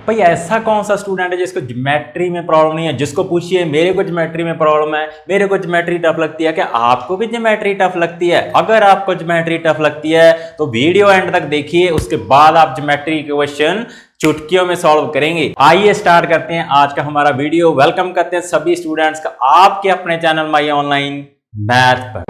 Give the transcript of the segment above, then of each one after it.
भाई ऐसा कौन सा स्टूडेंट है जिसको ज्योमेट्री में प्रॉब्लम नहीं है? जिसको पूछिए मेरे को ज्योमेट्री में प्रॉब्लम है, मेरे को ज्योमेट्री टफ लगती है। क्या आपको भी ज्योमेट्री टफ लगती है? अगर आपको ज्योमेट्री टफ लगती है तो वीडियो एंड तक देखिए, उसके बाद आप ज्योमेट्री के क्वेश्चन चुटकियों में सॉल्व करेंगे। आइए स्टार्ट करते हैं आज का हमारा वीडियो। वेलकम करते हैं सभी स्टूडेंट्स का आपके अपने चैनल माई ऑनलाइन मैथ पर।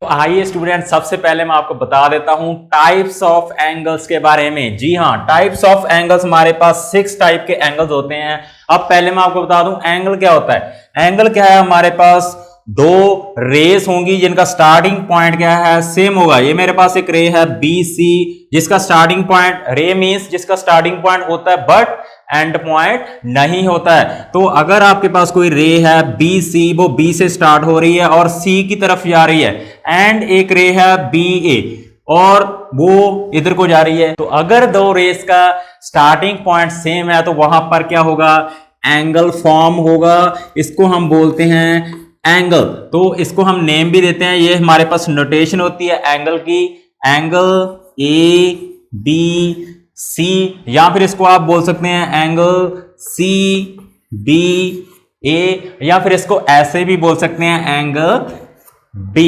आइए स्टूडेंट, सबसे पहले मैं आपको बता देता हूं टाइप्स ऑफ एंगल्स के बारे में। जी हां, टाइप्स ऑफ एंगल्स हमारे पास 6 टाइप के एंगल्स होते हैं। अब पहले मैं आपको बता दूं एंगल क्या होता है। एंगल क्या है, हमारे पास दो रेस होंगी जिनका स्टार्टिंग पॉइंट क्या है, सेम होगा। ये मेरे पास एक रे है BC जिसका स्टार्टिंग पॉइंट, रे मींस जिसका स्टार्टिंग पॉइंट होता है बट एंड पॉइंट नहीं होता है। तो अगर आपके पास कोई रे है BC, वो B से स्टार्ट हो रही है और C की तरफ जा रही है, एंड एक रे है BA और वो इधर को जा रही है, तो अगर दो रेस का स्टार्टिंग पॉइंट सेम है तो वहां पर क्या होगा, एंगल फॉर्म होगा। इसको हम बोलते हैं एंगल। तो इसको हम नेम भी देते हैं, ये हमारे पास नोटेशन होती है एंगल की, एंगल ABC, या फिर इसको आप बोल सकते हैं एंगल CBA, या फिर इसको ऐसे भी बोल सकते हैं एंगल B।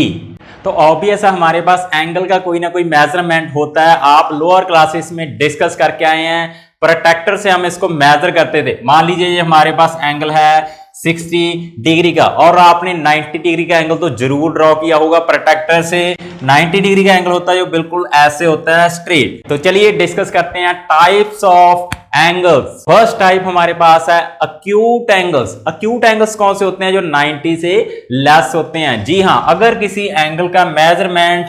तो ऑब्वियस है हमारे पास एंगल का कोई ना कोई मेजरमेंट होता है। आप लोअर क्लासेस में डिस्कस करके आए हैं, प्रोट्रैक्टर से हम इसको मेजर करते थे। मान लीजिए ये हमारे पास एंगल है 60 डिग्री का और आपने 90 डिग्री का एंगल तो जरूर ड्रॉ किया होगा प्रोट्रैक्टर से। 90 डिग्री का एंगल होता है जो बिल्कुल ऐसे होता है, स्ट्रेट। तो चलिए डिस्कस करते हैं types of angles. First type हमारे पास है अक्यूट एंगल्स। अक्यूट एंगल्स कौन से होते हैं? जो 90 से लेस होते हैं। जी हां, अगर किसी एंगल का मेजरमेंट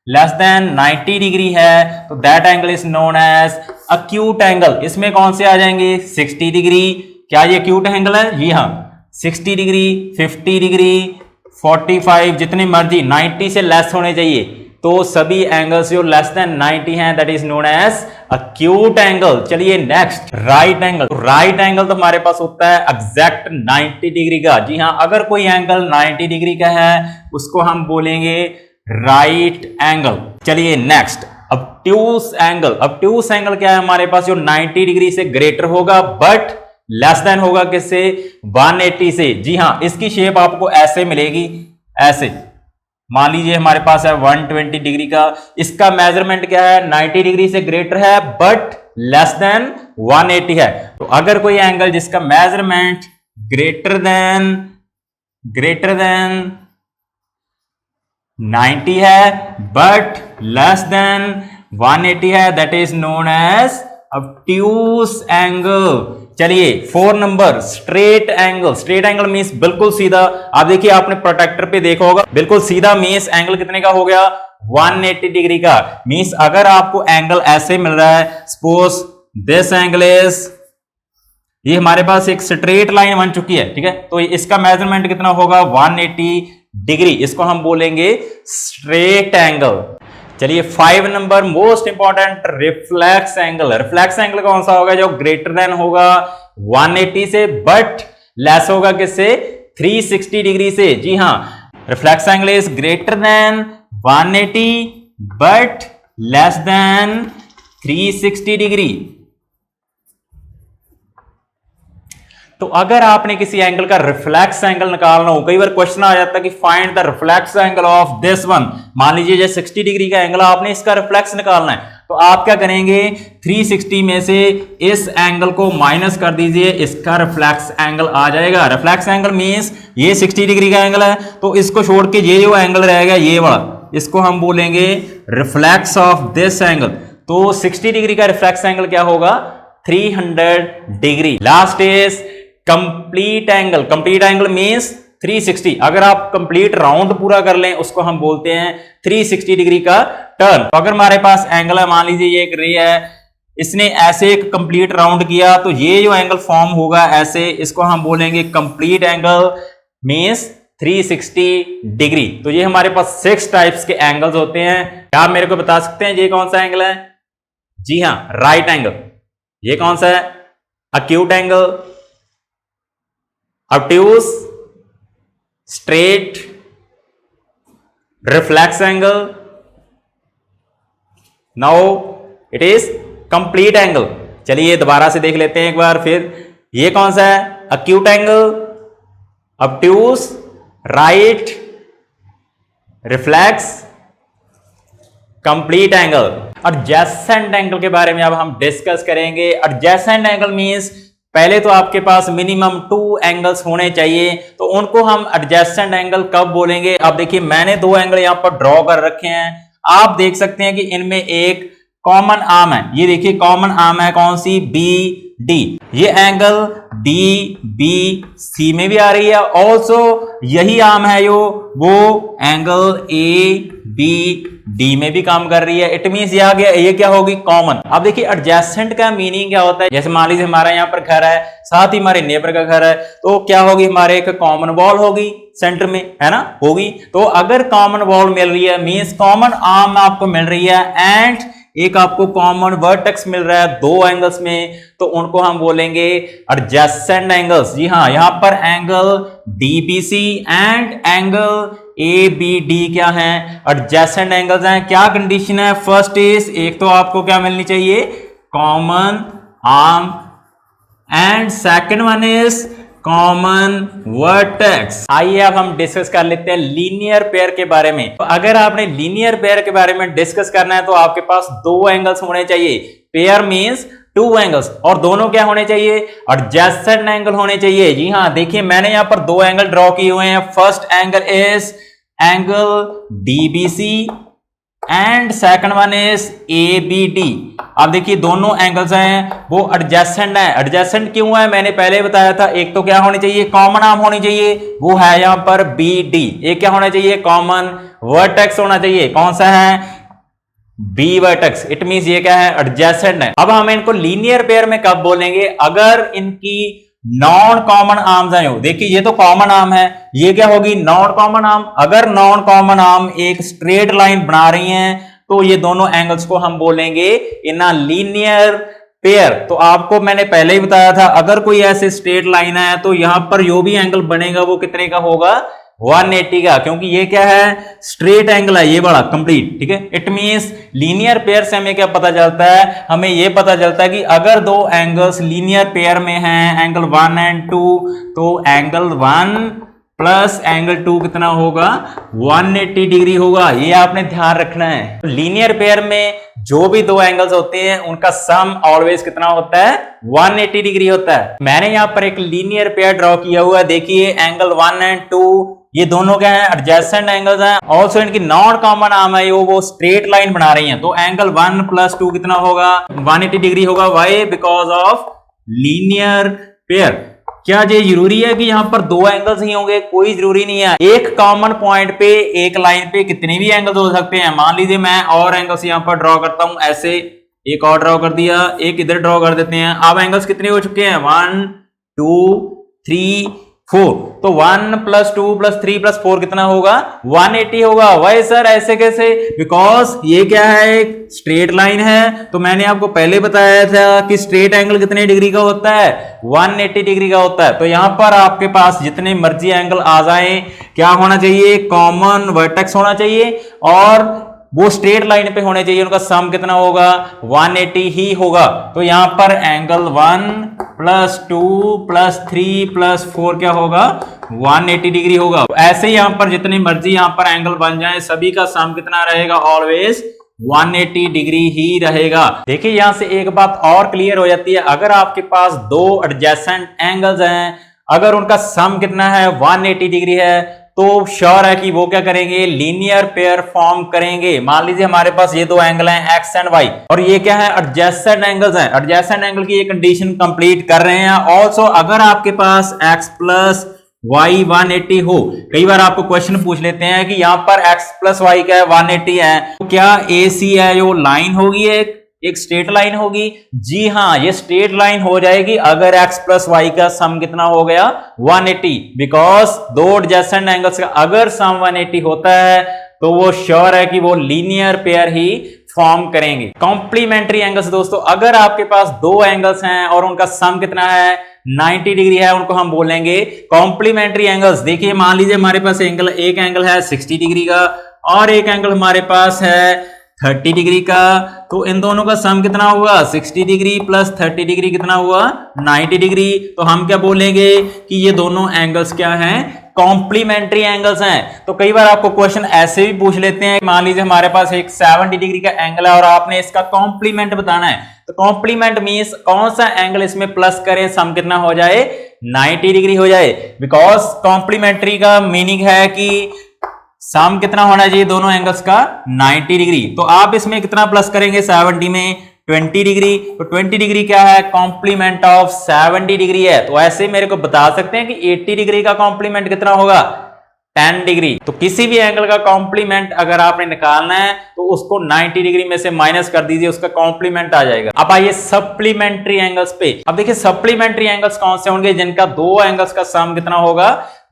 लेस देन 90 डिग्री है तो that angle is known as acute angle. इसमें कौन से आ जाएंगे? 60 डिग्री, क्या ये अक्यूट एंगल है? जी हां, 60 डिग्री, 50 डिग्री, 45, जितने मर्जी 90 से लेस होने चाहिए। तो सभी एंगल्स जो लेस देन 90 हैं that is known as acute angle. चलिए next, right angle. Right angle तो हमारे पास होता है एग्जैक्ट 90 डिग्री का। जी हां, अगर कोई एंगल 90 डिग्री का है उसको हम बोलेंगे राइट एंगल। चलिए next, obtuse angle. Obtuse angle क्या है हमारे पास? जो 90 डिग्री से ग्रेटर होगा बट लेस देन होगा किससे? 180 से। जी हां, इसकी शेप आपको ऐसे मिलेगी, ऐसे। मान लीजिए हमारे पास है 120 डिग्री का, इसका मेजरमेंट क्या है? 90 डिग्री से ग्रेटर है बट लेस देन 180 है। तो अगर कोई एंगल जिसका मेजरमेंट ग्रेटर देन 90 है बट लेस देन 180 है, that is known as obtuse angle. चलिए 4 number, straight angle. Straight angle means बिल्कुल सीधा। आप देखिए, आपने प्रोट्रैक्टर पे देखा होगा, बिल्कुल सीधा मींस एंगल कितने का हो गया? 180 डिग्री का। मींस अगर आपको एंगल ऐसे मिल रहा है, सपोज दिस एंगल इज, ये हमारे पास एक स्ट्रेट लाइन बन चुकी है, ठीक है, तो इसका मेजरमेंट कितना होगा? 180 डिग्री। इसको हम बोलेंगे स्ट्रेट एंगल। चलिए 5 number, most important, reflex angle. Reflex angle कौन सा होगा? जो ग्रेटर देन होगा 180 से बट लेस होगा किससे? 360 डिग्री से। जी हां, reflex angle is greater than 180 but less than 360 degree. तो अगर आपने किसी एंगल का रिफ्लेक्स एंगल निकालना हो, कई बार क्वेश्चन आ जाता है कि find the reflex angle of this one. मान लीजिए जो 60 डिग्री का एंगल, आपने इसका रिफ्लेक्स निकालना है, तो आप क्या करेंगे? 360 में से इस एंगल को माइनस कर दीजिए, इसका रिफ्लेक्स एंगल आ जाएगा। रिफ्लेक्स एंगल मींस ये 60 डिग्री का एंगल है, तो इसको छोड़ के ये जो एंगल रहेगा ये वाला, इसको हम बोलेंगे रिफ्लेक्स ऑफ दिस एंगल। तो 60 डिग्री का रिफ्लेक्स एंगल क्या होगा? 300 degree. Last is complete angle. Complete angle means 360। अगर आप कंप्लीट राउंड पूरा कर लें उसको हम बोलते हैं 360 डिग्री का टर्न। तो अगर हमारे पास एंगल है, मान लीजिए ये एक रे है, इसने ऐसे एक कंप्लीट राउंड किया, तो ये जो एंगल फॉर्म होगा ऐसे, इसको हम बोलेंगे कंप्लीट एंगल मींस 360 डिग्री। तो ये हमारे पास 6 टाइप्स के एंगल्स होते हैं। क्या आप मेरे को बता सकते हैं ये कौन सा एंगल है? जी हां, राइट एंगल। ये कौन सा है? Acute angle, obtuse, straight, reflex angle now it is complete angle. चलिए दोबारा से देख लेते हैं एक बार फिर। ये कौन सा है? Acute angle, obtuse, right, reflex, complete angle. Adjacent angle के बारे में अब हम डिस्कस करेंगे। एडजेसेंट एंगल मींस पहले तो आपके पास मिनिमम 2 एंगल्स होने चाहिए, तो उनको हम एडजेसेंट एंगल कब बोलेंगे? अब देखिए मैंने 2 एंगल यहां पर ड्रॉ कर रखे हैं, आप देख सकते हैं कि इनमें एक कॉमन आर्म है। ये देखिए कॉमन आर्म है कौन सी? B D. ये एंगल डी बी सी में भी आ रही है, ऑल्सो यही आर्म है वो एंगल ए बी डी में भी काम कर रही है। इट मींस ये क्या होगी? कॉमन। अब देखिए एडजेसेंट का मीनिंग क्या होता है? जैसे मान लीजिए हमारा यहाँ पर घर है, साथ ही हमारे नेबर का घर है, तो क्या होगी? हमारे एक कॉमन वॉल होगी सेंटर में, है ना, होगी। तो अगर कॉमन वॉल मिल रही है मींस कॉमन आर्म आपको मिल रही है एंड एक आपको कॉमन वर्टेक्स मिल रहा है 2 एंगल्स में, तो उनको हम बोलेंगे एडजेसेंट एंगल्स। जी हाँ, यहां पर angle DBC and angle ABD क्या है? एडजेसेंट एंगल्स हैं। क्या कंडीशन है? फर्स्ट इज, एक तो आपको क्या मिलनी चाहिए? Common arm, and second one is common vertex. आइए अब हम डिस्कस कर लेते हैं लीनियर पेयर के बारे में। तो अगर आपने लीनियर पेयर के बारे में डिस्कस करना है तो आपके पास 2 एंगल्स होने चाहिए। पेयर मींस 2 एंगल्स, और दोनों क्या होने चाहिए? एडजेसेंट एंगल होने चाहिए। जी हाँ, देखिए मैंने यहां पर 2 एंगल ड्रॉ किए हुए हैं। First angle is angle DBC and second one is ABD. अब देखिए दोनों एंगल्स हैं वो एडजेसेंट है। एडजेसेंट क्यों है? मैंने पहले बताया था, एक तो क्या होनी चाहिए? कॉमन आर्म होनी चाहिए, वो है यहां पर बी डी। एक क्या होना चाहिए? कॉमन वर्टेक्स होना चाहिए। कौन सा है? B vertex. इट मींस ये क्या है? एडजेसेंट है। अब हम इनको लीनियर पेयर में कब बोलेंगे? अगर इनकी नॉन कॉमन आर्म्स हैं। देखिए ये तो कॉमन आर्म है, ये क्या होगी? Non common arm. अगर नॉन कॉमन आर्म एक स्ट्रेट लाइन बना रही हैं तो ये दोनों एंगल्स को हम बोलेंगे इन अ लीनियर पेयर। तो आपको मैंने पहले ही बताया था, अगर कोई ऐसे स्ट्रेट लाइन है तो यहां पर जो भी एंगल बनेगा वो कितने का होगा? 180 का, क्योंकि ये क्या है? स्ट्रेट एंगल है ये बड़ा कंप्लीट। ठीक है, इट मींस लीनियर पेयर से हमें क्या पता चलता है? हमें ये पता चलता है कि अगर 2 एंगल्स लीनियर पेयर में हैं, एंगल 1 एंड 2, तो एंगल 1 प्लस एंगल 2 कितना होगा? 180 डिग्री होगा। ये आपने ध्यान रखना है। लीनियर पेयर में जो भी 2 एंगल्स होते हैं उनका सम ऑलवेज कितना होता है? 180 डिग्री होता है। मैंने यहां पर एक लीनियर पेयर ड्रॉ किया हुआ है, देखिए एंगल 1 एंड 2, ये दोनों क्या है? एडजेसेंट एंगल्स हैं। ऑल्सो इनकी नॉन कॉमन आर्म है, वो स्ट्रेट लाइन बना रही हैं, तो एंगल 1 प्लस 2 कितना होगा? 180 डिग्री होगा। Why? Because of linear pair. क्या ये जरूरी है कि यहां पर 2 एंगल्स ही होंगे? कोई जरूरी नहीं है। एक कॉमन पॉइंट पे, एक लाइन पे कितने भी एंगल्स हो सकते हैं। मान लीजिए मैं और एंगल्स यहां पर ड्रॉ करता हूं, ऐसे एक और ड्रॉ कर दिया, एक इधर ड्रॉ कर देते हैं। अब एंगल्स कितने हो चुके हैं? 1 2 3 4। तो 1 प्लस 2 प्लस 3 प्लस 4 कितना होगा? 180 होगा। वाई सर ऐसे कैसे? बिकॉज ये क्या है? एक स्ट्रेट लाइन है। तो मैंने आपको पहले बताया था कि स्ट्रेट एंगल कितने डिग्री का होता है? 180 डिग्री का होता है। तो यहां पर आपके पास जितने मर्जी एंगल आ जाए, क्या होना चाहिए? कॉमन वर्टेक्स होना चाहिए और वो स्ट्रेट लाइन पे होने चाहिए। उनका सम कितना होगा? 180 ही होगा। तो यहां पर एंगल 1 प्लस 2 प्लस 3 प्लस 4 क्या होगा? 180 डिग्री होगा। ऐसे ही यहां पर जितने मर्जी यहां पर एंगल बन जाए, सभी का सम कितना रहेगा? ऑलवेज 180 डिग्री ही रहेगा। देखिए यहां से एक बात और क्लियर हो जाती है, अगर आपके पास 2 एडजेसेंट एंगल्स हैं, अगर उनका सम कितना है? 180 डिग्री है, तो श्योर है कि वो क्या करेंगे? लीनियर पेयर फॉर्म करेंगे। मान लीजिए हमारे पास ये 2 एंगल हैं एक्स एंड वाई, और ये क्या है? एडजेसेंट एंगल्स हैं। एडजेसेंट एंगल की ये कंडीशन कंप्लीट कर रहे हैं। ऑल्सो अगर आपके पास एक्स प्लस वाई 180 हो, कई बार आपको क्वेश्चन पूछ लेते हैं कि यहां पर एक्स प्लस वाई क्या है? 180 है, तो क्या ए सी है जो लाइन होगी, एक स्ट्रेट लाइन होगी? जी हाँ, ये स्ट्रेट लाइन हो जाएगी अगर x प्लस वाई का सम कितना हो गया? 180। बिकॉज 2 एडजेसेंट एंगल्स का अगर सम 180 होता है तो वो श्योर है कि वो लीनियर पेयर ही फॉर्म करेंगे। कॉम्प्लीमेंट्री एंगल्स दोस्तों, अगर आपके पास 2 एंगल्स हैं और उनका सम कितना है? 90 डिग्री है, उनको हम बोलेंगे कॉम्प्लीमेंट्री एंगल्स। देखिए मान लीजिए हमारे पास एक एंगल है 60 डिग्री का और एक एंगल हमारे पास है 30 डिग्री का, तो इन दोनों का सम कितना हुआ 60 डिग्री प्लस 30 डिग्री कितना हुआ 90 डिग्री। तो हम क्या बोलेंगे कि ये दोनों एंगल्स क्या हैं, कॉम्प्लीमेंट्री एंगल्स हैं। तो कई बार आपको क्वेश्चन ऐसे भी पूछ लेते हैं, मान लीजिए हमारे पास एक 70 डिग्री का एंगल है और आपने इसका कॉम्प्लीमेंट बताना है, तो कॉम्प्लीमेंट मींस कौन सा एंगल इसमें प्लस करें सम कितना हो जाए 90 डिग्री हो जाए। बिकॉज कॉम्प्लीमेंट्री का मीनिंग है कि सम कितना होना चाहिए दोनों एंगल्स का 90 डिग्री। तो आप इसमें कितना प्लस करेंगे 70 में 20 डिग्री, तो 20 डिग्री क्या है कॉम्प्लीमेंट ऑफ 70 डिग्री है। तो ऐसे मेरे को बता सकते हैं कि 80 डिग्री का कॉम्प्लीमेंट कितना होगा 10 डिग्री। तो किसी भी एंगल का कॉम्प्लीमेंट अगर आपने निकालना है तो उसको 90 डिग्री में से माइनस कर दीजिए, उसका कॉम्प्लीमेंट आ जाएगा। अब आइए सप्लीमेंट्री एंगल्स पे। अब देखिए सप्लीमेंट्री एंगल्स कौन से होंगे जिनका दो एंगल्स का सम कितना होगा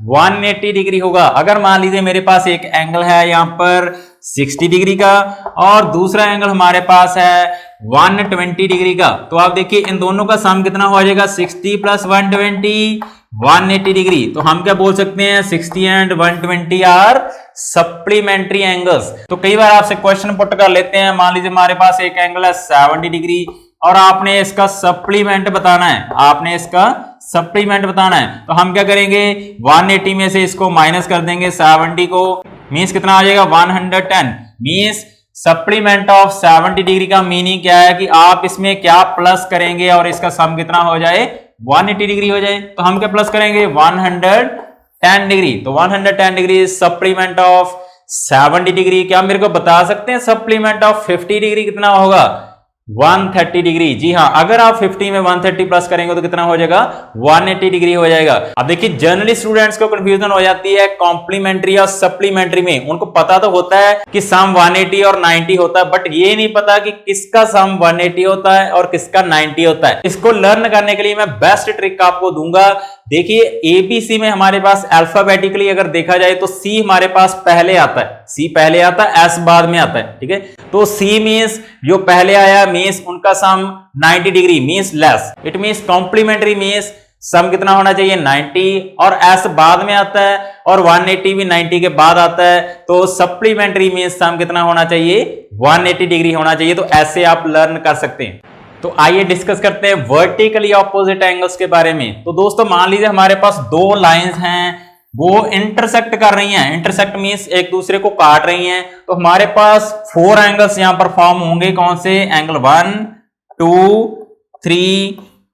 180 डिग्री होगा। अगर मान लीजिए मेरे पास एक एंगल है यहां पर 60 डिग्री का और दूसरा एंगल हमारे पास है 120 डिग्री का, तो आप देखिए इन दोनों का सम कितना हो जाएगा 60 प्लस 120 180 डिग्री। तो हम क्या बोल सकते हैं 60 एंड 120 आर सप्लीमेंट्री एंगल्स। तो कई बार आपसे क्वेश्चन पुट कर लेते हैं, मान लीजिए हमारे पास एक एंगल है 70 डिग्री और आपने इसका सप्लीमेंट बताना है, आपने इसका सप्लीमेंट बताना है। तो हम क्या करेंगे 180 में से इसको माइनस कर देंगे 70 को, मींस कितना आ जाएगा 110। मींस सप्लीमेंट ऑफ 70 डिग्री का मीनिंग क्या है कि आप इसमें क्या प्लस करेंगे और इसका सम कितना हो जाए 180 डिग्री हो जाए। तो हम क्या प्लस करेंगे 110 डिग्री। तो 110 डिग्री सप्लीमेंट ऑफ 70 डिग्री। क्या मेरे को बता सकते हैं सप्लीमेंट ऑफ 50 डिग्री कितना होगा 130 डिग्री। जी हाँ, अगर आप 50 में 130 प्लस करेंगे तो कितना हो जाएगा 180 डिग्री हो जाएगा। अब देखिए जनरली स्टूडेंट्स को कंफ्यूजन हो जाती है कॉम्प्लीमेंट्री और सप्लीमेंट्री में। उनको पता तो होता है कि सम 180 और 90 होता है, बट ये नहीं पता कि किसका सम 180 होता है और किसका 90 होता है। इसको लर्न करने के लिए मैं बेस्ट ट्रिक आपको दूंगा। देखिए एबीसी में हमारे पास अल्फाबेटिकली अगर देखा जाए तो सी हमारे पास पहले आता है, सी पहले आता है, एस बाद में आता है, ठीक है। तो सी मींस जो पहले आया मींस उनका sum 90 degree means less. It means complementary means sum कितना होना चाहिए 90 और एस बाद में आता है और 180 भी 90 के बाद आता है। तो सप्लीमेंट्री मींस सम कितना होना चाहिए 180 डिग्री होना चाहिए। तो ऐसे आप लर्न कर सकते हैं। तो आइए डिस्कस करते हैं वर्टिकली ऑपोजिट एंगल्स के बारे में। तो दोस्तों मान लीजिए हमारे पास दो लाइंस हैं, वो इंटरसेक्ट कर रही हैं। इंटरसेक्ट मींस एक दूसरे को काट रही हैं। तो हमारे पास 4 एंगल्स यहां पर फॉर्म होंगे। कौन से एंगल 1 2 3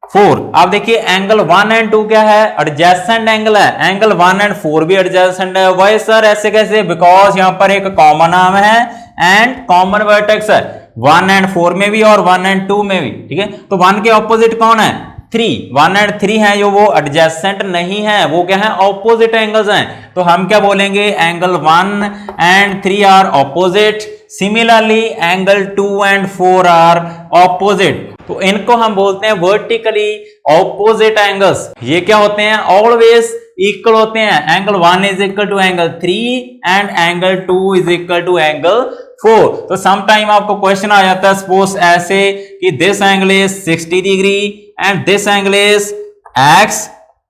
4। आप देखिए एंगल 1 एंड 2 क्या है एडजेसेंट एंगल है। एंगल 1 एंड 4 भी एडजेसेंट है। वाई सर ऐसे कैसे? बिकॉज यहां पर एक कॉमन आर्म है एंड कॉमन वर्टेक्स है 1 एंड 4 में भी और 1 एंड 2 में भी, ठीक है। तो 1 के ऑपोजिट कौन है 3। 1 एंड 3 है जो वो एडजेसेंट नहीं है, वो क्या है ऑपोजिट एंगल्स हैं। तो हम क्या बोलेंगे angle 1 and 3 are opposite. Similarly angle 2 and 4 are opposite. तो इनको हम बोलते हैं वर्टिकली ऑपोजिट एंगल्स। ये क्या होते हैं ऑलवेज इक्वल होते हैं। Angle 1 is equal to angle 3 and angle 2 is equal to angle 4। तो सम टाइम आपको क्वेश्चन आ जाता है सपोज ऐसे कि this angle is 60 degree and this angle is x,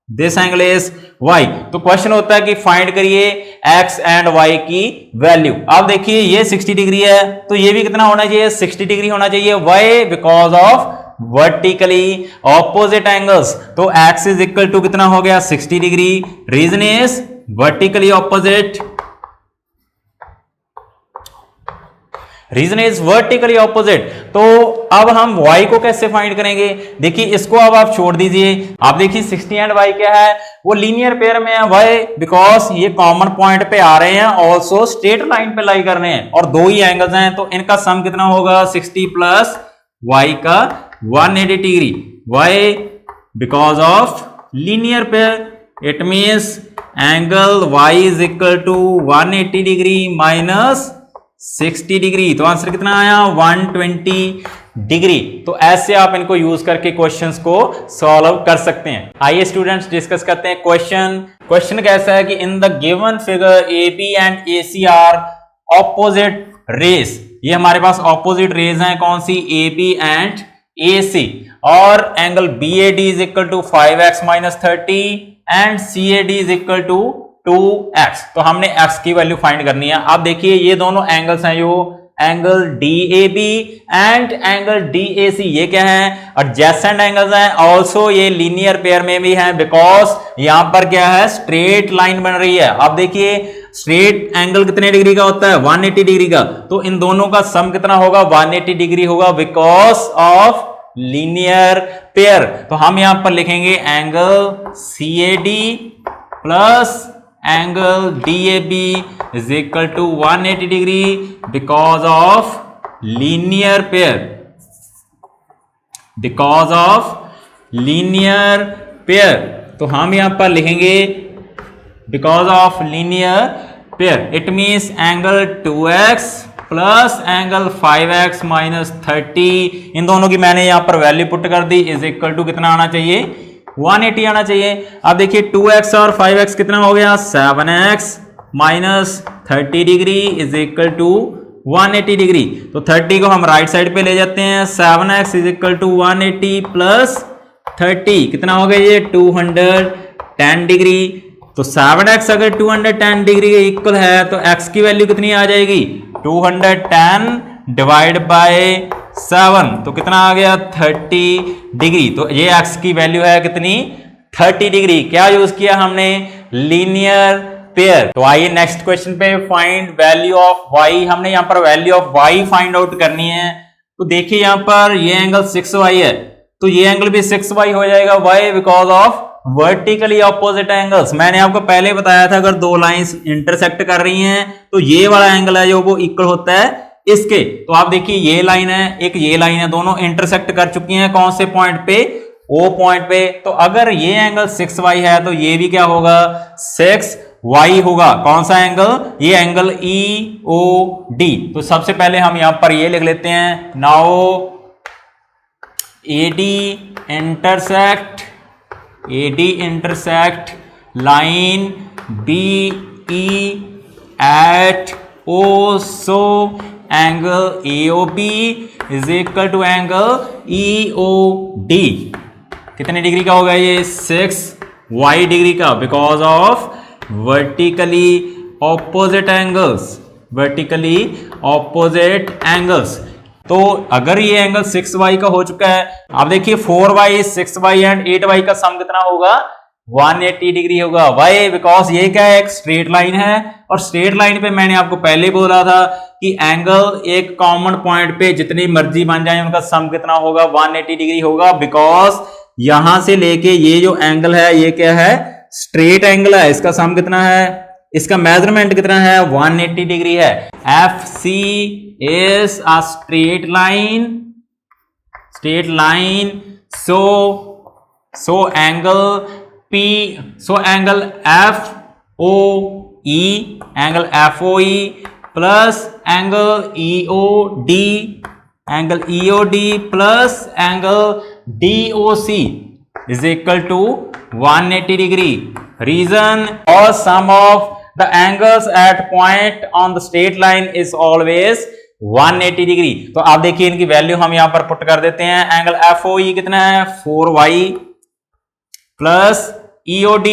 this angle is y। तो क्वेश्चन होता है कि फाइंड करिए x एंड y की वैल्यू। आप देखिए ये 60 डिग्री है तो ये भी कितना होना चाहिए 60 डिग्री होना चाहिए। y because of vertically opposite angles. तो x इज इक्वल टू कितना हो गया 60 degree. Reason is vertically opposite, reason is vertically opposite. तो अब हम y को कैसे फाइंड करेंगे? देखिए इसको अब आप छोड़ दीजिए। आप देखिए 60 एंड y क्या है वो लीनियर पेयर में है। y बिकॉज ये कॉमन पॉइंट पे आ रहे हैं, ऑल्सो स्ट्रेट लाइन पे लाई कर रहे हैं और दो ही एंगल्स हैं। तो इनका सम कितना होगा 60 प्लस y का 180 degree. y because of linear pair it means angle y is equal to 180 degree minus 60 degree. तो आंसर कितना आया 120 डिग्री। तो ऐसे आप इनको यूज करके क्वेश्चंस को सॉल्व कर सकते हैं। आइए स्टूडेंट्स डिस्कस करते हैं क्वेश्चन कैसा है कि in the given figure AB and AC are opposite rays. ये हमारे पास ऑपोजिट रेज हैं कौन सी AB एंड AC। और angle BAD is equal to 5x minus 30 and CAD is equal to 2x। तो हमने x की वैल्यू फाइंड करनी है। आप देखिए ये दोनों एंगल्स हैं जो angle DAB and angle DAC, ये क्या है, एडजेसेंट एंगल्स हैं। ऑल्सो ये लीनियर पेयर में भी है, बिकॉज यहां पर क्या है, स्ट्रेट लाइन बन रही है। अब देखिए स्ट्रेट एंगल कितने डिग्री का होता है, 180 डिग्री का, तो इन दोनों का सम कितना होगा, 180 डिग्री होगा, बिकॉज ऑफ लीनियर पेयर। तो हम यहां पर लिखेंगे angle CAD plus angle DAB is equal to 180 degree because of linear pair, because of linear pair. तो हम यहां पर लिखेंगे because of linear pair, it means angle 2x plus angle 5x minus 30, इन दोनों की मैंने यहां पर वैल्यू पुट कर दी, इज इक्वल टू कितना आना चाहिए, 180 आना चाहिए। अब देखिए 2x और 5x कितना हो गया, 7x minus 30 degree is equal to 180 degree. तो 30 को हम राइट साइड पे ले जाते हैं, 7x is equal to 180 plus 30 कितना हो गया, ये 210 डिग्री। तो 7x अगर 210 डिग्री के इक्वल है तो x की वैल्यू कितनी आ जाएगी, 210 डिवाइड बाय 7, तो कितना आ गया, 30 डिग्री। तो ये x की वैल्यू है कितनी, 30 डिग्री। क्या यूज किया हमने, लीनियर पेयर। तो आइए नेक्स्ट क्वेश्चन पे, फाइंड वैल्यू ऑफ y। हमने यहां पर value of y find out करनी है। तो देखिए यहां पर ये एंगल 6y है, तो ये एंगल भी 6y हो जाएगा, y because of vertically opposite angles. मैंने आपको पहले बताया था अगर दो लाइंस इंटरसेक्ट कर रही हैं तो ये वाला एंगल है जो वो इक्वल होता है इसके। तो आप देखिए ये लाइन है, एक ये लाइन है, दोनों इंटरसेक्ट कर चुकी हैं कौन से पॉइंट पे, O पॉइंट पे। तो अगर ये एंगल 6y है तो ये भी क्या होगा, 6y होगा। कौन सा एंगल, ये एंगल EOD। तो सबसे पहले हम यहां पर ये लिख लेते हैं, now AD intersect line BE at O, so angle AOB is equal to angle EOD। कितने डिग्री का होगा ये, 6y डिग्री का, because of vertically opposite angles, vertically opposite angles. तो अगर ये एंगल 6y का हो चुका है, आप देखिए 4y 6y एंड 8y का सम कितना होगा, 180 डिग्री होगा। वाई, बिकॉज ये क्या है, एक स्ट्रेट लाइन है, और स्ट्रेट लाइन पे मैंने आपको पहले बोला था कि एंगल एक कॉमन पॉइंट पे जितनी मर्जी बन जाए उनका सम कितना होगा, 180 डिग्री होगा। बिकॉज यहां से लेके ये जो एंगल है ये क्या है, स्ट्रेट एंगल है, इसका सम कितना है, इसका मेजरमेंट कितना है, 180 डिग्री है। FC is a straight line, so angle P, so angle FOE, angle FOE plus angle EOD plus angle DOC is equal to 180 degree. Reason, or sum of the angles at point on the straight line is always 180 degree. तो आप देखिए इनकी value हम यहां पर put कर देते हैं। एंगल FOE कितना है, 4y प्लस EOD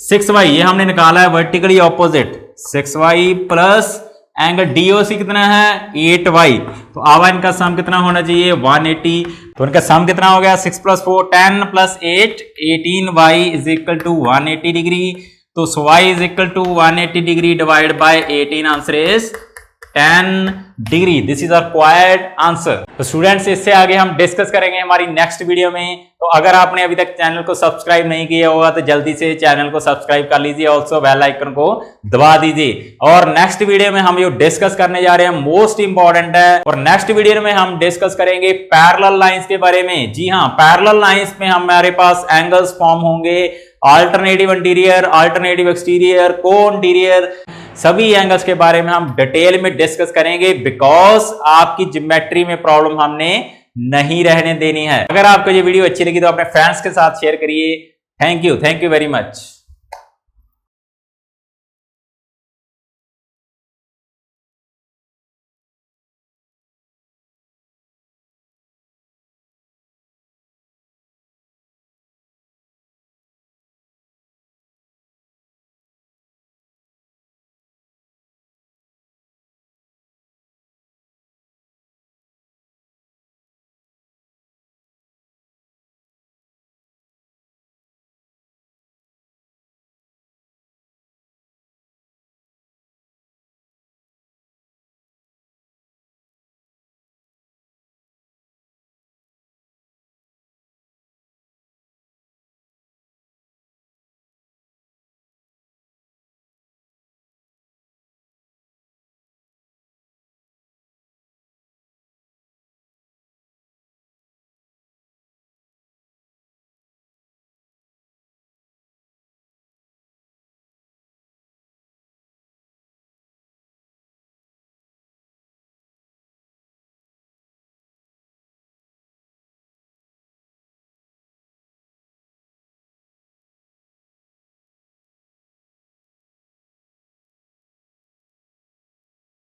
6y, ये हमने निकाला है vertically opposite, 6y plus angle DOC कितना है, 8y। तो अब इनका सम कितना होना चाहिए, 180। तो इनका सम कितना हो गया, 6 plus 4 10 plus 8 18y is equal to 180 degree. तो y is equal to 180 degree divide by 18, answer is 10 degree. This is our required answer. तो स्टूडेंट्स इससे आगे हम डिस्कस करेंगे हमारी नेक्स्ट वीडियो में। तो अगर आपने अभी तक चैनल को सब्सक्राइब नहीं किया होगा तो जल्दी से चैनल को सब्सक्राइब कर लीजिए, ऑल्सो बेल आइकन को दबा दीजिए। और नेक्स्ट वीडियो में हम जो डिस्कस करने जा रहे हैं मोस्ट इंपॉर्टेंट है, और नेक्स्ट वीडियो में हम डिस्कस करेंगे पैरेलल लाइंस के बारे में। जी हाँ, पैरेलल लाइंस में हमारे पास एंगल्स फॉर्म होंगे, अल्टरनेटिव इंटीरियर, अल्टरनेटिव एक्सटीरियर, को इंटीरियर, सभी एंगल्स के बारे में हम डिटेल में डिस्कस करेंगे। बिकॉज आपकी ज्योमेट्री में प्रॉब्लम हमने नहीं रहने देनी है। अगर आपको ये वीडियो अच्छी लगी तो अपने फ्रेंड्स के साथ शेयर करिए। Thank you very much.